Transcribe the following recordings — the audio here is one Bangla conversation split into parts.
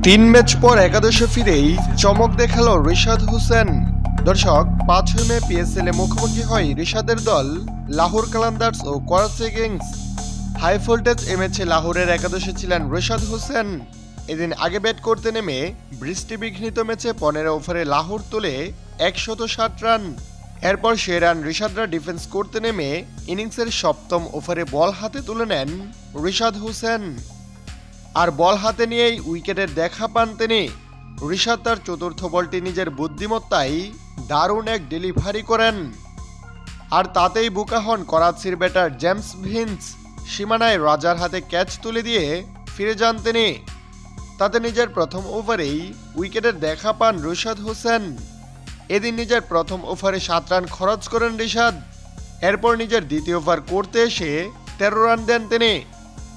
তিন ম্যাচ পর একাদশে ফিরেই চমক দেখালো রিশাদ হোসেন। দর্শক, 5 মে পিএসএল এ মুখোমুখি হয় রিশাদের দল লাহোর কালান্দার্স ও করাচি কিংস। হাই ভোল্টেজ এ ম্যাচে লাহোরের একাদশে ছিলেন রিশাদ হোসেন। এদিন আগে ব্যাট করতে নেমে বৃষ্টি বিঘ্নিত ম্যাচে 15 ওভারে লাহোর তোলে 160 রান। এরপর সে রান রিশাদরা ডিফেন্স করতে নেমে ইনিংসের সপ্তম ওভারে বল হাতে তুলে নেন রিশাদ হোসেন। আর বল হাতে নিয়েই উইকেটের দেখা পান তিনি। রিশাদ তার চতুর্থ বলটি নিজের বুদ্ধিমত্তায় দারুণ এক ডেলিভারি করেন, আর তাতেই বোকা হন করাচির ব্যাটার জেমস ভিন্স। সীমানায় রাজার হাতে ক্যাচ তুলে দিয়ে ফিরে যান তিনি। তাতে নিজের প্রথম ওভারেই উইকেটের দেখা পান রিশাদ হোসেন। এদিন নিজের প্রথম ওভারে 7 রান খরচ করেন রিশাদ। এরপর নিজের দ্বিতীয় ওভার করতে এসে 13 রান দেন তিনি।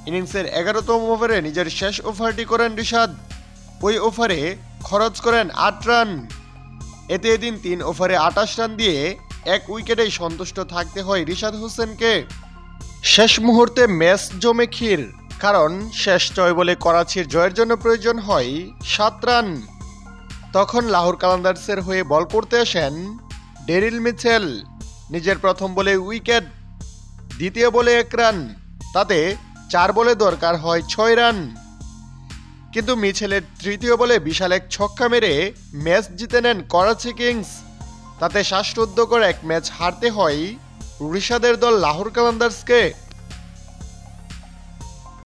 ইনিংসের 11তম ওভারে নিজের শেষ ওভারটি করেন রিশাদ। ওই ওভারে খরচ করেন 8 রান। এতে এদিন 3 ওভারে 28 রান দিয়ে এক উইকেটেই সন্তুষ্ট থাকতে হয় রিশাদ হোসেনকে। শেষ মুহূর্তে ম্যাচ জমে ক্ষীর, কারণ শেষ 6 বলে করাচির জয়ের জন্য প্রয়োজন হয় 7 রান। তখন লাহোর কালান্দার্সের হয়ে বল করতে আসেন ডেরিল মিচেল। নিজের প্রথম বলে উইকেট, দ্বিতীয় বলে 1 রান, তাতে 4 বলে দরকার হয় 6 রান। কিন্তু মিচেলের তৃতীয় বলে বিশাল এক ছক্কা মেরে ম্যাচ জিতে নেন করাচি কিংস। তাতে শ্বাসরুদ্ধকর এক ম্যাচ হারতে হয় রিশাদের দল লাহোর কালান্দার্সকে।